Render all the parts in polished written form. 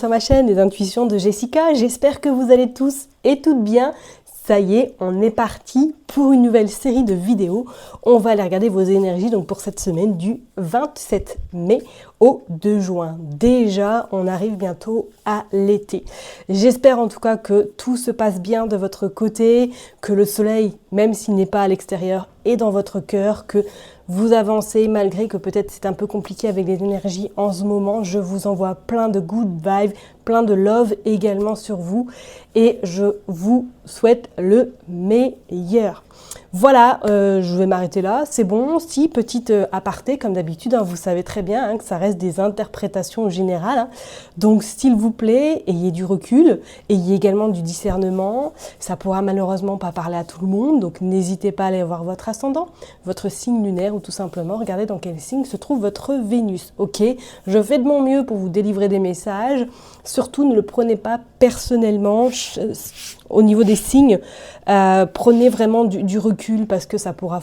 sur ma chaîne Les Intuitions de Jessica. J'espère que vous allez tous et toutes bien. Ça y est, on est parti pour une nouvelle série de vidéos. On va aller regarder vos énergies donc pour cette semaine du 27 mai au 2 juin. Déjà, on arrive bientôt à l'été. J'espère en tout cas que tout se passe bien de votre côté, que le soleil, même s'il n'est pas à l'extérieur, est dans votre cœur, que vous avancez malgré que peut-être c'est un peu compliqué avec les énergies en ce moment. Je vous envoie plein de good vibes, plein de love également sur vous et je vous souhaite le meilleur. Voilà, je vais m'arrêter là, c'est bon. Si, petite aparté, comme d'habitude, vous savez très bien que ça reste des interprétations générales. Donc, s'il vous plaît, ayez du recul, ayez également du discernement. Ça pourra malheureusement pas parler à tout le monde, donc n'hésitez pas à aller voir votre ascendant, votre signe lunaire, ou tout simplement regardez dans quel signe se trouve votre Vénus. Ok, je fais de mon mieux pour vous délivrer des messages. Surtout, ne le prenez pas personnellement au niveau des signes. Prenez vraiment du recul parce que ça pourra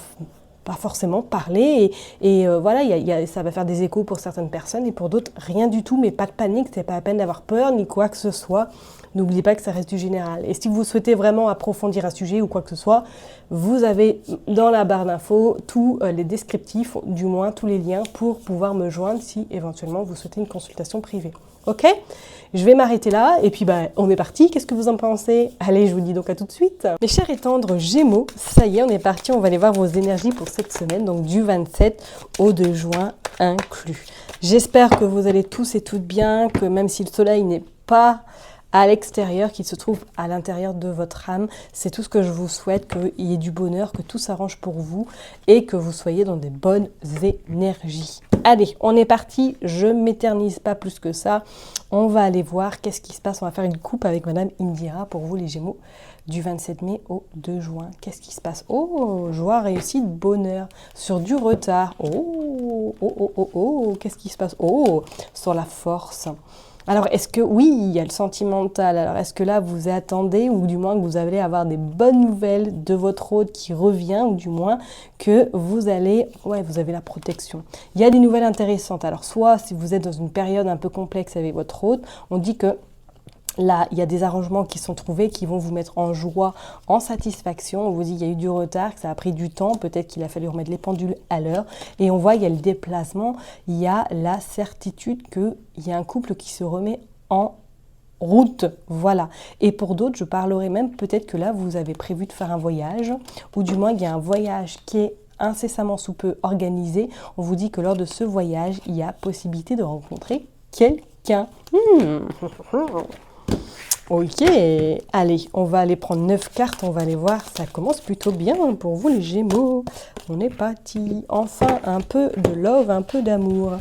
pas forcément parler et voilà, ça va faire des échos pour certaines personnes et pour d'autres rien du tout, mais pas de panique, c'est pas la peine d'avoir peur ni quoi que ce soit. N'oubliez pas que ça reste du général. Et si vous souhaitez vraiment approfondir un sujet ou quoi que ce soit, vous avez dans la barre d'infos tous les descriptifs, du moins tous les liens pour pouvoir me joindre si éventuellement vous souhaitez une consultation privée. Ok ? Je vais m'arrêter là et puis on est parti. Qu'est-ce que vous en pensez? Allez, je vous dis donc à tout de suite. Mes chers et tendres Gémeaux, ça y est, on est parti. On va aller voir vos énergies pour cette semaine, donc du 27 au 2 juin inclus. J'espère que vous allez tous et toutes bien, que même si le soleil n'est pas à l'extérieur, qu'il se trouve à l'intérieur de votre âme. C'est tout ce que je vous souhaite, qu'il y ait du bonheur, que tout s'arrange pour vous et que vous soyez dans des bonnes énergies. Allez, on est parti, je ne m'éternise pas plus que ça. On va aller voir qu'est-ce qui se passe. On va faire une coupe avec Madame Indira pour vous les Gémeaux du 27 mai au 2 juin. Qu'est-ce qui se passe? Oh, joie, réussite, bonheur, sur du retard. Oh, qu'est-ce qui se passe? Oh, sur la force. Alors, est-ce que, oui, il y a le sentimental. Alors, est-ce que là, vous attendez, ou du moins que vous allez avoir des bonnes nouvelles de votre hôte qui revient, ou du moins que vous allez, vous avez la protection. Il y a des nouvelles intéressantes. Alors, soit si vous êtes dans une période un peu complexe avec votre hôte, on dit que là, il y a des arrangements qui sont trouvés qui vont vous mettre en joie, en satisfaction. On vous dit qu'il y a eu du retard, que ça a pris du temps, peut-être qu'il a fallu remettre les pendules à l'heure. Et on voit qu'il y a le déplacement, il y a la certitude qu'il y a un couple qui se remet en route. Voilà. Et pour d'autres, je parlerai même peut-être que là, vous avez prévu de faire un voyage, ou du moins il y a un voyage qui est incessamment sous peu organisé. On vous dit que lors de ce voyage, il y a possibilité de rencontrer quelqu'un. Ok, allez, on va aller prendre 9 cartes, on va aller voir, ça commence plutôt bien pour vous les Gémeaux. On est parti, enfin un peu de love, un peu d'amour,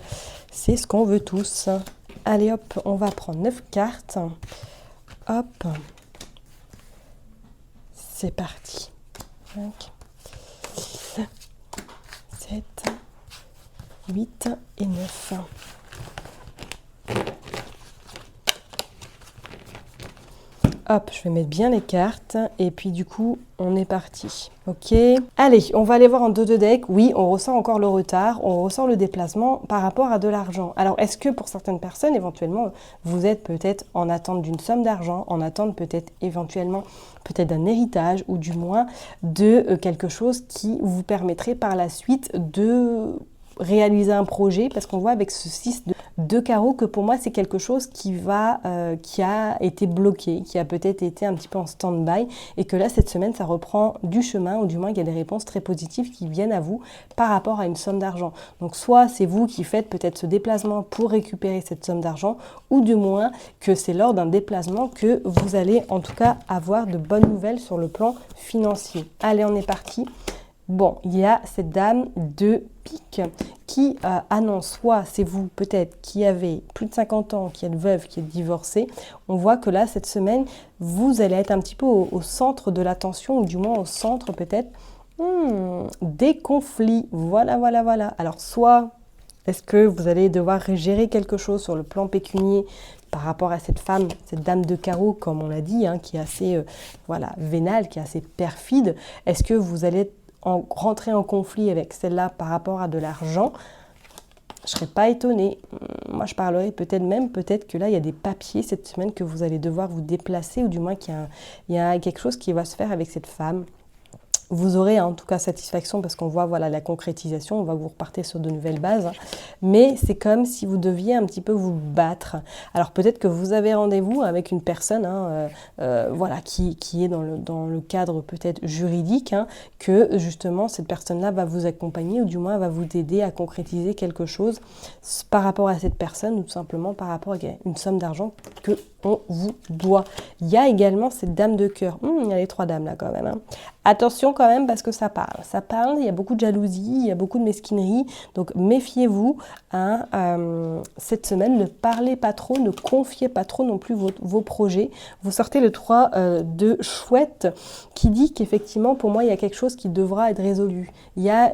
c'est ce qu'on veut tous. Allez hop, on va prendre 9 cartes, hop, c'est parti. 5, 6, 7, 8 et 9. Hop, je vais mettre bien les cartes et puis du coup, on est parti. Ok. Allez, on va aller voir en 2 deck. Oui, on ressent encore le retard, on ressent le déplacement par rapport à de l'argent. Alors, est-ce que pour certaines personnes, éventuellement, vous êtes peut-être en attente d'une somme d'argent, en attente peut-être éventuellement d'un héritage ou du moins de quelque chose qui vous permettrait par la suite de réaliser un projet, parce qu'on voit avec ce 6 de carreaux que pour moi c'est quelque chose qui a été bloqué, qui a peut-être été un petit peu en stand-by et que là cette semaine ça reprend du chemin, ou du moins il y a des réponses très positives qui viennent à vous par rapport à une somme d'argent. Donc soit c'est vous qui faites peut-être ce déplacement pour récupérer cette somme d'argent, ou du moins que c'est lors d'un déplacement que vous allez en tout cas avoir de bonnes nouvelles sur le plan financier. Allez, on est parti. Bon, il y a cette dame de pique qui annonce, soit c'est vous peut-être qui avez plus de 50 ans, qui êtes veuve, qui êtes divorcée. On voit que là, cette semaine, vous allez être un petit peu au centre de l'attention, ou du moins au centre peut-être des conflits. Voilà. Alors, soit est-ce que vous allez devoir gérer quelque chose sur le plan pécunier par rapport à cette femme, cette dame de carreau, comme on l'a dit, qui est assez vénale, qui est assez perfide. Est-ce que vous allez rentrer en conflit avec celle-là par rapport à de l'argent? Je ne serais pas étonnée. moi je parlerai peut-être que là il y a des papiers cette semaine que vous allez devoir vous déplacer, ou du moins qu'il y a quelque chose qui va se faire avec cette femme. Vous aurez en tout cas satisfaction parce qu'on voit voilà, la concrétisation, on voit que vous repartez sur de nouvelles bases, mais c'est comme si vous deviez un petit peu vous battre. Alors peut-être que vous avez rendez-vous avec une personne voilà, qui est dans le cadre peut-être juridique, que justement cette personne-là va vous accompagner, ou du moins va vous aider à concrétiser quelque chose par rapport à cette personne, ou tout simplement par rapport à une somme d'argent que on vous doit. Il y a également cette dame de cœur. Il y a les 3 dames là quand même. Attention quand même parce que ça parle, il y a beaucoup de jalousie, il y a beaucoup de mesquinerie, donc méfiez-vous cette semaine, ne parlez pas trop, ne confiez pas trop non plus vos projets. Vous sortez le 3 de chouette qui dit qu'effectivement pour moi il y a quelque chose qui devra être résolu. Il y a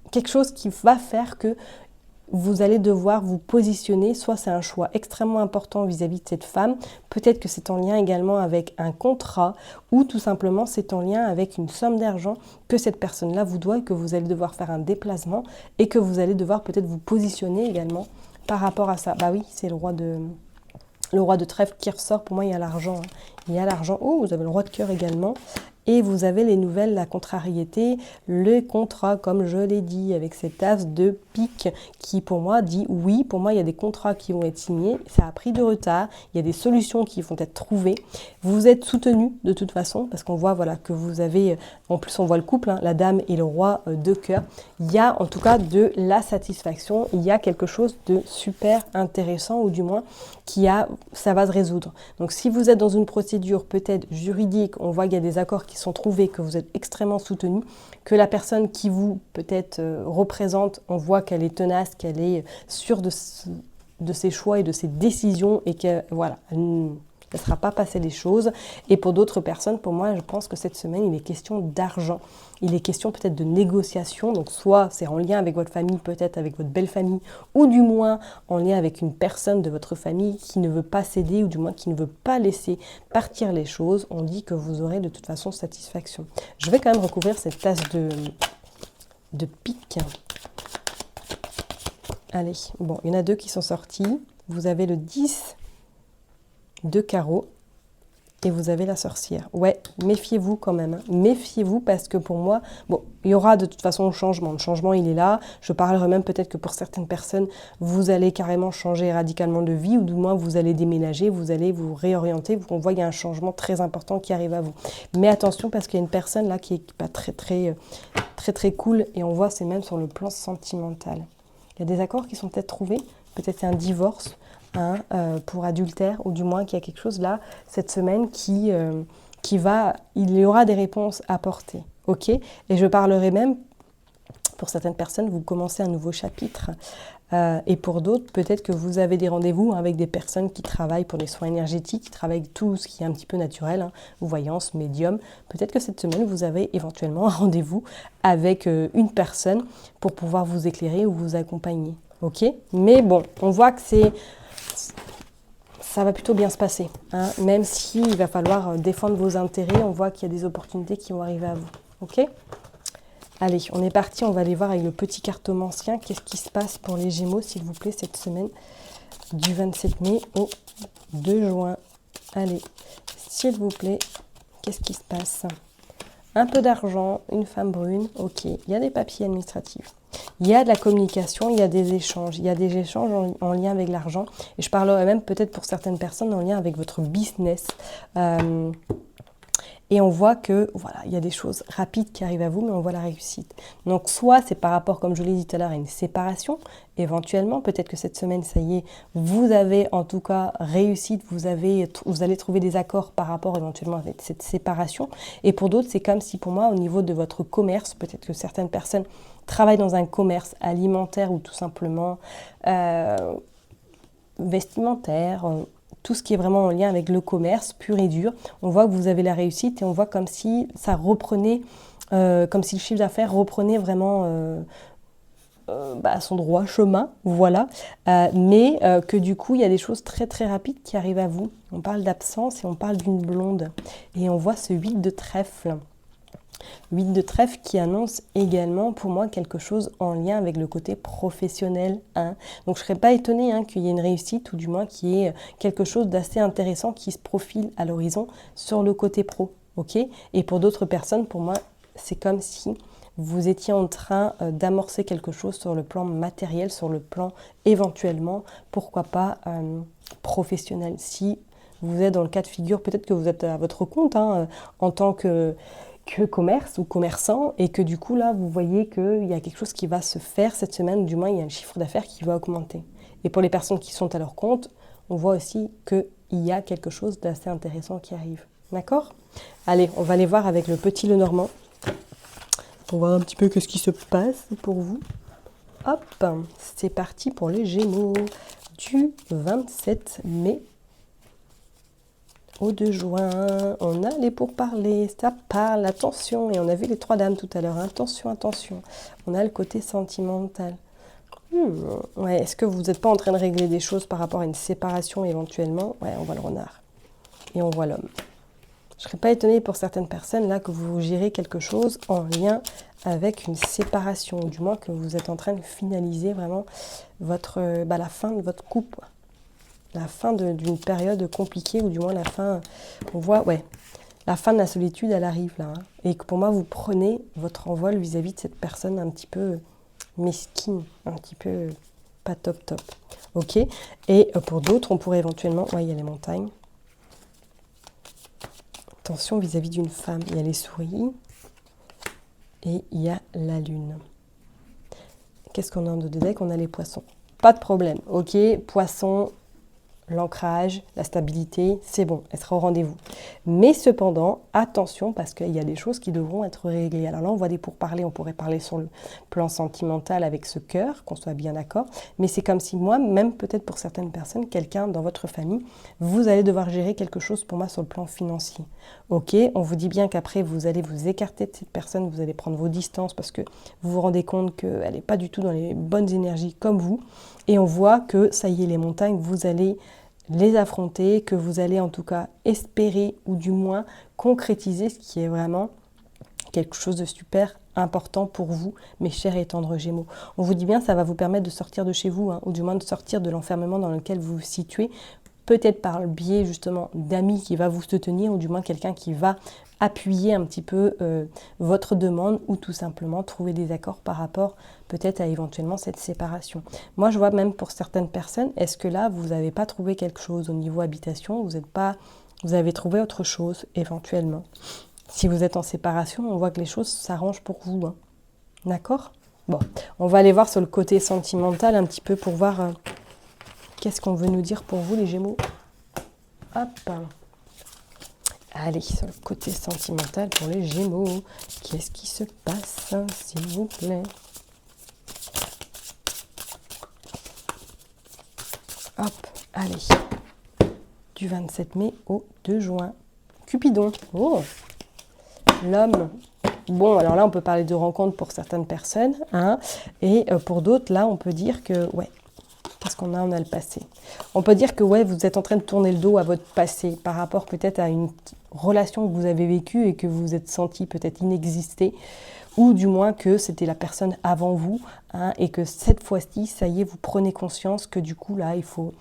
quelque chose qui va faire que vous allez devoir vous positionner, soit c'est un choix extrêmement important vis-à-vis de cette femme, peut-être que c'est en lien également avec un contrat, ou tout simplement c'est en lien avec une somme d'argent que cette personne-là vous doit, et que vous allez devoir faire un déplacement, et que vous allez devoir peut-être vous positionner également par rapport à ça. Bah oui, c'est le roi de trèfle qui ressort. Pour moi, il y a l'argent. Il y a l'argent. Oh, vous avez le roi de cœur également. Et vous avez les nouvelles, la contrariété, le contrat, comme je l'ai dit, avec cette as de pique qui, pour moi, dit oui. Pour moi, il y a des contrats qui vont être signés. Ça a pris de retard. Il y a des solutions qui vont être trouvées. Vous êtes soutenu de toute façon, parce qu'on voit voilà, que vous avez, en plus on voit le couple, la dame et le roi de cœur. Il y a en tout cas de la satisfaction. Il y a quelque chose de super intéressant, ou du moins ça va se résoudre. Donc si vous êtes dans une procédure peut-être juridique, on voit qu'il y a des accords qui sont trouvés, que vous êtes extrêmement soutenu, que la personne qui vous peut-être représente, on voit qu'elle est tenace, qu'elle est sûre de ses choix et de ses décisions, et que voilà, elle ne laissera pas passer les choses. Et pour d'autres personnes, pour moi, je pense que cette semaine, il est question d'argent. Il est question peut-être de négociation, donc soit c'est en lien avec votre famille, peut-être avec votre belle famille, ou du moins en lien avec une personne de votre famille qui ne veut pas céder, ou du moins qui ne veut pas laisser partir les choses. On dit que vous aurez de toute façon satisfaction. Je vais quand même recouvrir cette tasse de pique. Allez, bon, il y en a 2 qui sont sortis. Vous avez le 10 de carreau. Et vous avez la sorcière. Ouais, méfiez-vous quand même. Méfiez-vous parce que pour moi, bon, il y aura de toute façon un changement. Le changement, il est là. Je parlerai même peut-être que pour certaines personnes, vous allez carrément changer radicalement de vie, ou du moins vous allez déménager, vous allez vous réorienter. On voit qu'il y a un changement très important qui arrive à vous. Mais attention parce qu'il y a une personne là qui est pas très cool, et on voit c'est même sur le plan sentimental. Il y a des accords qui sont peut-être trouvés. Peut-être c'est un divorce. Pour adultère, ou du moins qu'il y a quelque chose là cette semaine il y aura des réponses à apporter, ok. Et je parlerai même, pour certaines personnes, vous commencez un nouveau chapitre, et pour d'autres, peut-être que vous avez des rendez-vous avec des personnes qui travaillent pour les soins énergétiques, qui travaillent avec tout ce qui est un petit peu naturel, voyance, médium. Peut-être que cette semaine, vous avez éventuellement un rendez-vous avec une personne pour pouvoir vous éclairer ou vous accompagner, ok. Mais bon, on voit que ça va plutôt bien se passer, même s'il va falloir défendre vos intérêts. On voit qu'il y a des opportunités qui vont arriver à vous, ok. Allez, on est parti, on va aller voir avec le petit cartomancien qu'est-ce qui se passe pour les Gémeaux, s'il vous plaît, cette semaine du 27 mai au 2 juin. Allez, s'il vous plaît, qu'est-ce qui se passe? Un peu d'argent, une femme brune, ok. Il y a des papiers administratifs. Il y a de la communication, il y a des échanges. Il y a des échanges en lien avec l'argent. Et je parlerai même peut-être pour certaines personnes en lien avec votre business. Et on voit que, voilà, il y a des choses rapides qui arrivent à vous, mais on voit la réussite. Donc, soit c'est par rapport, comme je l'ai dit tout à l'heure, à une séparation, éventuellement. Peut-être que cette semaine, ça y est, vous avez en tout cas réussite, vous allez trouver des accords par rapport éventuellement avec cette séparation. Et pour d'autres, c'est comme si pour moi, au niveau de votre commerce, peut-être que certaines personnes travaillent dans un commerce alimentaire ou tout simplement vestimentaire, tout ce qui est vraiment en lien avec le commerce pur et dur. On voit que vous avez la réussite, et on voit comme si ça reprenait, comme si le chiffre d'affaires reprenait vraiment son droit chemin, voilà. Mais que du coup, il y a des choses très très rapides qui arrivent à vous. On parle d'absence et on parle d'une blonde. Et on voit ce 8 de trèfle. 8 de trèfle qui annonce également pour moi quelque chose en lien avec le côté professionnel. Hein. Donc je ne serais pas étonnée qu'il y ait une réussite ou du moins qu'il y ait quelque chose d'assez intéressant qui se profile à l'horizon sur le côté pro. Okay, et pour d'autres personnes, pour moi, c'est comme si vous étiez en train d'amorcer quelque chose sur le plan matériel, sur le plan éventuellement, pourquoi pas professionnel. Si vous êtes dans le cas de figure, peut-être que vous êtes à votre compte en tant que commerce ou commerçant et que du coup là vous voyez qu'il y a quelque chose qui va se faire cette semaine, ou du moins il y a un chiffre d'affaires qui va augmenter. Et pour les personnes qui sont à leur compte, on voit aussi qu'il y a quelque chose d'assez intéressant qui arrive. D'accord ? Allez, on va aller voir avec le petit Lenormand pour voir un petit peu ce qui se passe pour vous. Hop, c'est parti pour les Gémeaux du 27 mai au 2 juin. On a les pourparlers, ça parle, attention. Et on a vu les 3 dames tout à l'heure, attention, attention. On a le côté sentimental. Ouais, est-ce que vous n'êtes pas en train de régler des choses par rapport à une séparation éventuellement? Ouais, on voit le renard et on voit l'homme. Je ne serais pas étonnée pour certaines personnes là que vous gérez quelque chose en lien avec une séparation, ou du moins que vous êtes en train de finaliser vraiment la fin de votre couple, la fin d'une période compliquée, ou du moins la fin, on voit, la fin de la solitude, elle arrive là. Et que pour moi, vous prenez votre envol vis-à-vis de cette personne un petit peu mesquine, un petit peu pas top top. Ok. Et pour d'autres, on pourrait éventuellement, il y a les montagnes. Attention vis-à-vis d'une femme, il y a les souris et il y a la lune. Qu'est-ce qu'on a en dos de deck? On a les poissons. Pas de problème, ok, poissons, l'ancrage, la stabilité, c'est bon, elle sera au rendez-vous. Mais cependant, attention, parce qu'il y a des choses qui devront être réglées. Alors là, on voit des pourparlers, on pourrait parler sur le plan sentimental avec ce cœur, qu'on soit bien d'accord, mais c'est comme si moi, même peut-être pour certaines personnes, quelqu'un dans votre famille, vous allez devoir gérer quelque chose pour moi sur le plan financier. Ok, on vous dit bien qu'après, vous allez vous écarter de cette personne, vous allez prendre vos distances parce que vous vous rendez compte qu'elle n'est pas du tout dans les bonnes énergies comme vous. Et on voit que, ça y est, les montagnes, vous allez les affronter, que vous allez en tout cas espérer ou du moins concrétiser ce qui est vraiment quelque chose de super important pour vous, mes chers et tendres Gémeaux. On vous dit bien, ça va vous permettre de sortir de chez vous, ou du moins de sortir de l'enfermement dans lequel vous vous situez, peut-être par le biais justement d'amis qui va vous soutenir, ou du moins quelqu'un qui va appuyer un petit peu votre demande, ou tout simplement trouver des accords par rapport peut-être à éventuellement cette séparation. Moi je vois même pour certaines personnes, est-ce que là vous n'avez pas trouvé quelque chose au niveau habitation, vous avez trouvé autre chose éventuellement. Si vous êtes en séparation, on voit que les choses s'arrangent pour vous. D'accord ? Bon, on va aller voir sur le côté sentimental un petit peu pour voir qu'est-ce qu'on veut nous dire pour vous les Gémeaux. Hop. Allez, sur le côté sentimental pour les Gémeaux, qu'est-ce qui se passe, s'il vous plaît? Hop, allez. Du 27 mai au 2 juin. Cupidon. Oh, l'homme. Bon, alors là, on peut parler de rencontre pour certaines personnes. Et pour d'autres, là, on peut dire que, qu'est-ce qu'on a? On a le passé. On peut dire que, vous êtes en train de tourner le dos à votre passé par rapport peut-être à une relation que vous avez vécue et que vous vous êtes senti peut-être inexister, ou du moins que c'était la personne avant vous, et que cette fois-ci, ça y est, vous prenez conscience que du coup, là, il faut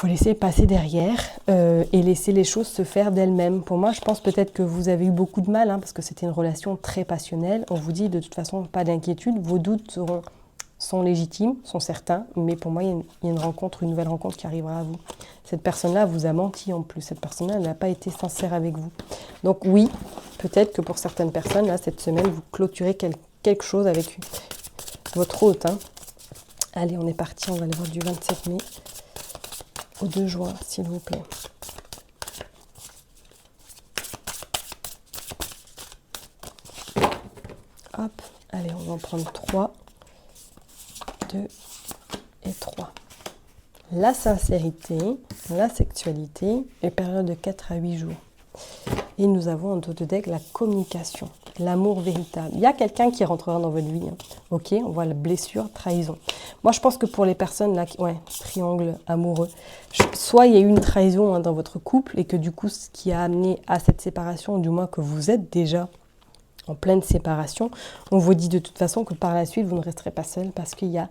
laisser passer derrière et laisser les choses se faire d'elles-mêmes. Pour moi, je pense peut-être que vous avez eu beaucoup de mal, parce que c'était une relation très passionnelle. On vous dit de toute façon, pas d'inquiétude, vos doutes sont légitimes, sont certains, mais pour moi, il y a une rencontre, une nouvelle rencontre qui arrivera à vous. Cette personne-là vous a menti en plus, cette personne-là n'a pas été sincère avec vous. Donc oui, peut-être que pour certaines personnes, là, cette semaine, vous clôturez quelque chose avec votre hôte. Allez, on est parti, on va aller voir du 27 mai au 2 juin, s'il vous plaît. Hop, allez, on va en prendre 3. 2 et 3. La sincérité, la sexualité et période de 4 à 8 jours. Et nous avons en dos de deck la communication, l'amour véritable. Il y a quelqu'un qui rentrera dans votre vie. Ok, on voit la blessure, trahison. Moi, je pense que pour les personnes là, triangle amoureux, soit il y a eu une trahison dans votre couple et que du coup, ce qui a amené à cette séparation, du moins que vous êtes déjà en pleine séparation, on vous dit de toute façon que par la suite, vous ne resterez pas seul parce qu'il y a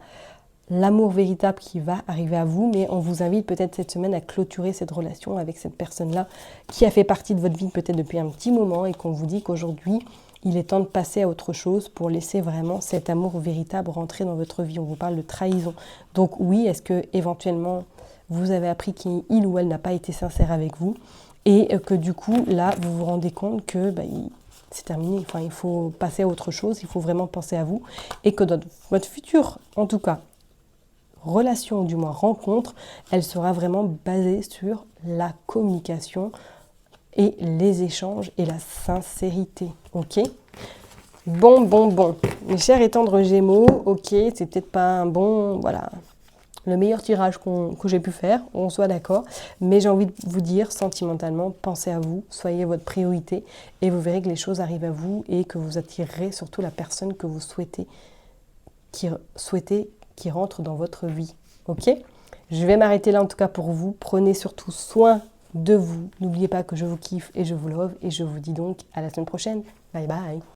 l'amour véritable qui va arriver à vous, mais on vous invite peut-être cette semaine à clôturer cette relation avec cette personne-là qui a fait partie de votre vie peut-être depuis un petit moment et qu'on vous dit qu'aujourd'hui, il est temps de passer à autre chose pour laisser vraiment cet amour véritable rentrer dans votre vie. On vous parle de trahison. Donc oui, est-ce que éventuellement vous avez appris qu'il ou elle n'a pas été sincère avec vous et que du coup, là, vous vous rendez compte que c'est terminé. Enfin, il faut passer à autre chose, il faut vraiment penser à vous et que dans votre futur, en tout cas, relation, ou du moins rencontre, elle sera vraiment basée sur la communication et les échanges et la sincérité, ok? Bon. Mes chers et tendres Gémeaux, ok, c'est peut-être pas un bon, voilà, le meilleur tirage que j'ai pu faire, on soit d'accord, mais j'ai envie de vous dire, sentimentalement, pensez à vous, soyez votre priorité, et vous verrez que les choses arrivent à vous et que vous attirerez surtout la personne que vous souhaitez, qui rentre dans votre vie, ok? Je vais m'arrêter là en tout cas pour vous, prenez surtout soin de vous, n'oubliez pas que je vous kiffe et je vous love, et je vous dis donc à la semaine prochaine, bye bye.